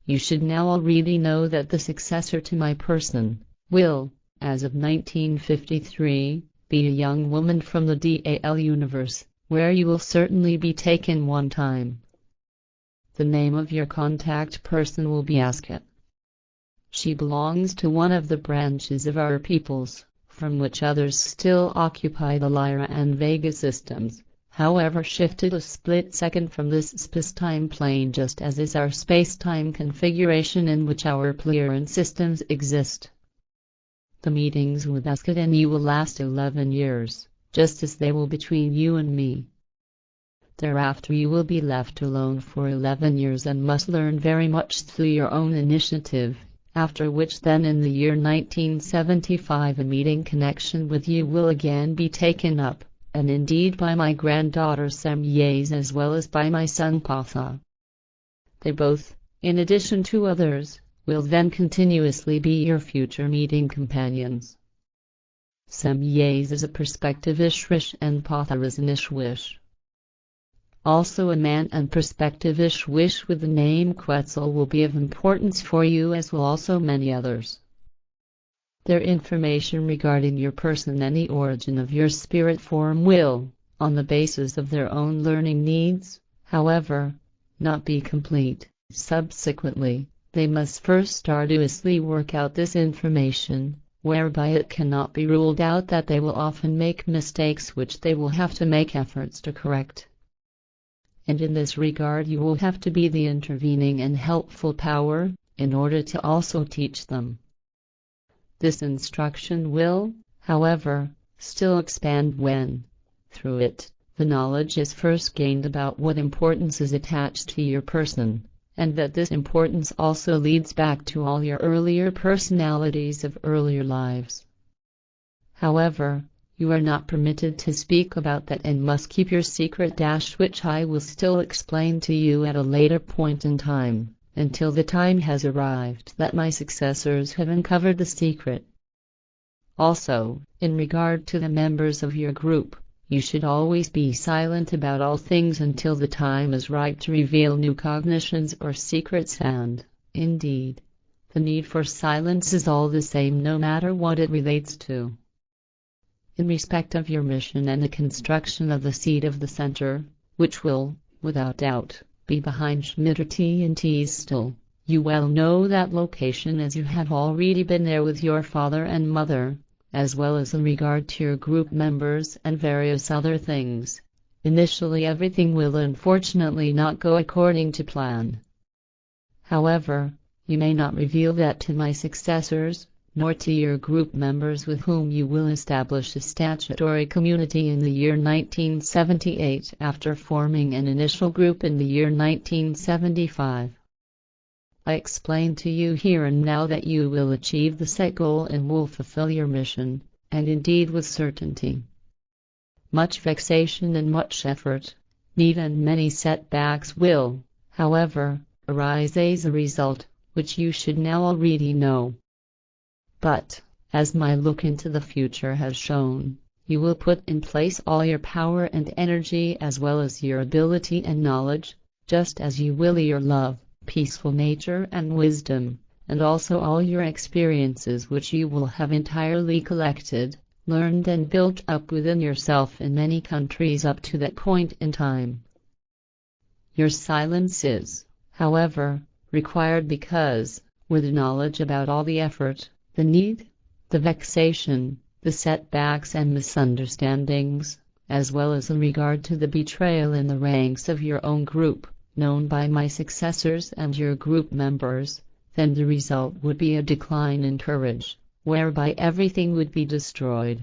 you should now already know that the successor to my person will, as of 1953, be a young woman from the DAL universe, where you will certainly be taken one time. The name of your contact person will be Asket. She belongs to one of the branches of our peoples, from which others still occupy the Lyra and Vega systems, however shifted a split second from this space-time plane, just as is our space-time configuration in which our Plurian systems exist. The meetings with Asket and you will last 11 years, just as they will between you and me. Thereafter you will be left alone for 11 years and must learn very much through your own initiative, after which then in the year 1975 a meeting connection with you will again be taken up, and indeed by my granddaughter Semyes as well as by my son Patha. They both, in addition to others, will then continuously be your future meeting companions. Semyes is a prospective Ishrish and Patha is an Ishwish. Also a man and prospective Ishwish with the name Quetzal will be of importance for you, as will also many others. Their information regarding your person and the origin of your spirit form will, on the basis of their own learning needs, however, not be complete. Subsequently, they must first arduously work out this information, whereby it cannot be ruled out that they will often make mistakes which they will have to make efforts to correct. And in this regard you will have to be the intervening and helpful power, in order to also teach them. This instruction will, however, still expand when, through it, the knowledge is first gained about what importance is attached to your person, and that this importance also leads back to all your earlier personalities of earlier lives. However, you are not permitted to speak about that and must keep your secret, which I will still explain to you at a later point in time, until the time has arrived that my successors have uncovered the secret. Also, in regard to the members of your group, you should always be silent about all things until the time is ripe to reveal new cognitions or secrets, and, indeed, the need for silence is all the same no matter what it relates to. In respect of your mission and the construction of the seat of the center, which will, without doubt, be behind Schmitter T&T still, you well know that location as you have already been there with your father and mother, as well as in regard to your group members and various other things. Initially everything will unfortunately not go according to plan. However, you may not reveal that to my successors, nor to your group members with whom you will establish a statutory community in the year 1978 after forming an initial group in the year 1975. I explain to you here and now that you will achieve the set goal and will fulfill your mission, and indeed with certainty. Much vexation and much effort, need and many setbacks will, however, arise as a result, which you should now already know. But, as my look into the future has shown, you will put in place all your power and energy as well as your ability and knowledge, just as you will your love, peaceful nature and wisdom, and also all your experiences which you will have entirely collected, learned and built up within yourself in many countries up to that point in time. Your silence is, however, required because, with knowledge about all the effort, the need, the vexation, the setbacks and misunderstandings, as well as in regard to the betrayal in the ranks of your own group, known by my successors and your group members, then the result would be a decline in courage, whereby everything would be destroyed.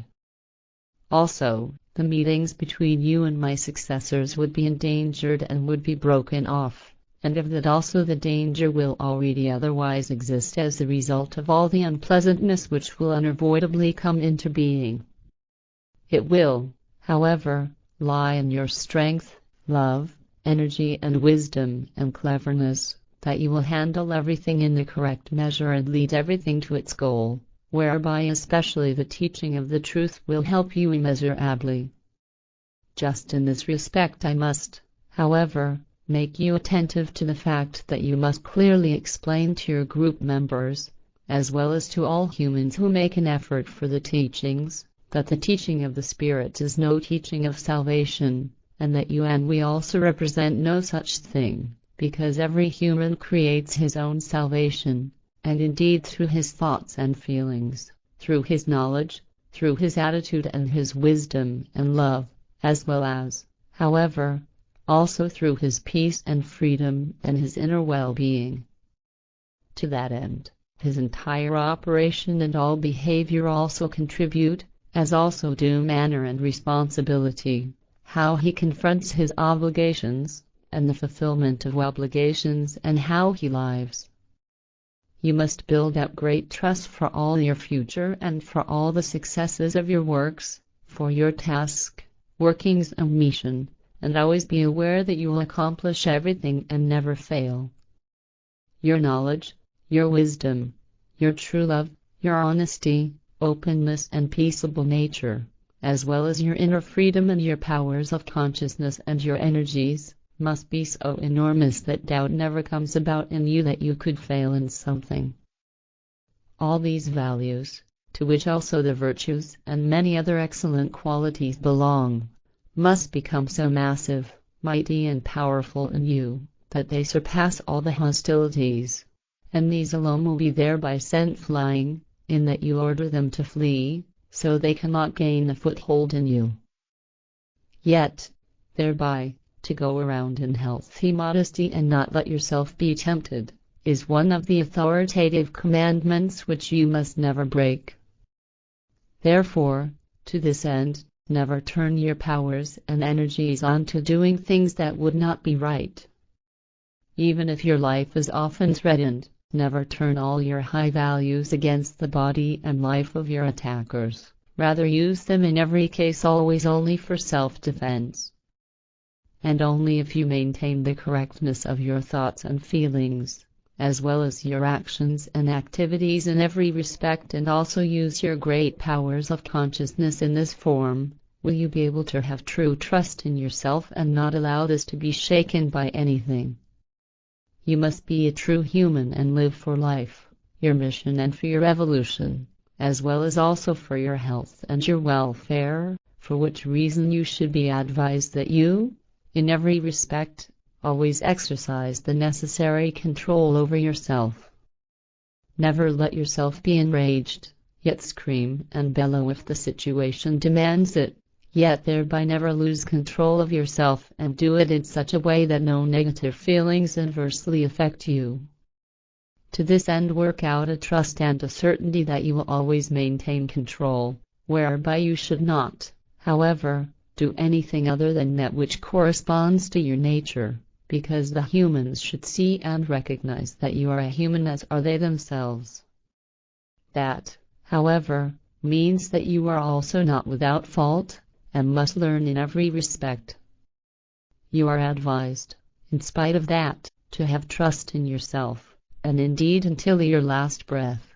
Also, the meetings between you and my successors would be endangered and would be broken off, and of that also the danger will already otherwise exist as the result of all the unpleasantness which will unavoidably come into being. It will, however, lie in your strength, love, energy and wisdom and cleverness, that you will handle everything in the correct measure and lead everything to its goal, whereby especially the teaching of the truth will help you immeasurably. Just in this respect I must, however, make you attentive to the fact that you must clearly explain to your group members, as well as to all humans who make an effort for the teachings, that the teaching of the Spirit is no teaching of salvation, and that you and we also represent no such thing, because every human creates his own salvation, and indeed through his thoughts and feelings, through his knowledge, through his attitude and his wisdom and love, as well as, however, also through his peace and freedom and his inner well-being. To that end, his entire operation and all behavior also contribute, as also do manner and responsibility, how he confronts his obligations, and the fulfillment of obligations, and how he lives. You must build up great trust for all your future and for all the successes of your works, for your task, workings and mission, and always be aware that you will accomplish everything and never fail. Your knowledge, your wisdom, your true love, your honesty, openness and peaceable nature, as well as your inner freedom and your powers of consciousness and your energies, must be so enormous that doubt never comes about in you that you could fail in something. All these values, to which also the virtues and many other excellent qualities belong, must become so massive, mighty and powerful in you, that they surpass all the hostilities, and these alone will be thereby sent flying, in that you order them to flee, so they cannot gain a foothold in you. Yet, thereby, to go around in healthy modesty and not let yourself be tempted, is one of the authoritative commandments which you must never break. Therefore, to this end, never turn your powers and energies on to doing things that would not be right. Even if your life is often threatened, never turn all your high values against the body and life of your attackers. Rather use them in every case always only for self-defense. And only if you maintain the correctness of your thoughts and feelings, as well as your actions and activities in every respect, and also use your great powers of consciousness in this form, will you be able to have true trust in yourself and not allow this to be shaken by anything. You must be a true human and live for life, your mission and for your evolution, as well as also for your health and your welfare, for which reason you should be advised that you, in every respect, always exercise the necessary control over yourself. Never let yourself be enraged, yet scream and bellow if the situation demands it, yet thereby never lose control of yourself, and do it in such a way that no negative feelings adversely affect you. To this end work out a trust and a certainty that you will always maintain control, whereby you should not, however, do anything other than that which corresponds to your nature, because the humans should see and recognize that you are a human as are they themselves. That, however, means that you are also not without fault, and must learn in every respect. You are advised, in spite of that, to have trust in yourself, and indeed until your last breath.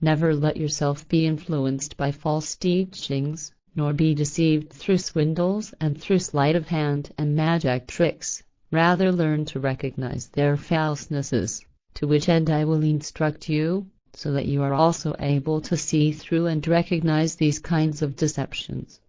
Never let yourself be influenced by false teachings, nor be deceived through swindles and through sleight of hand and magic tricks. Rather learn to recognize their falsenesses, to which end I will instruct you, so that you are also able to see through and recognize these kinds of deceptions.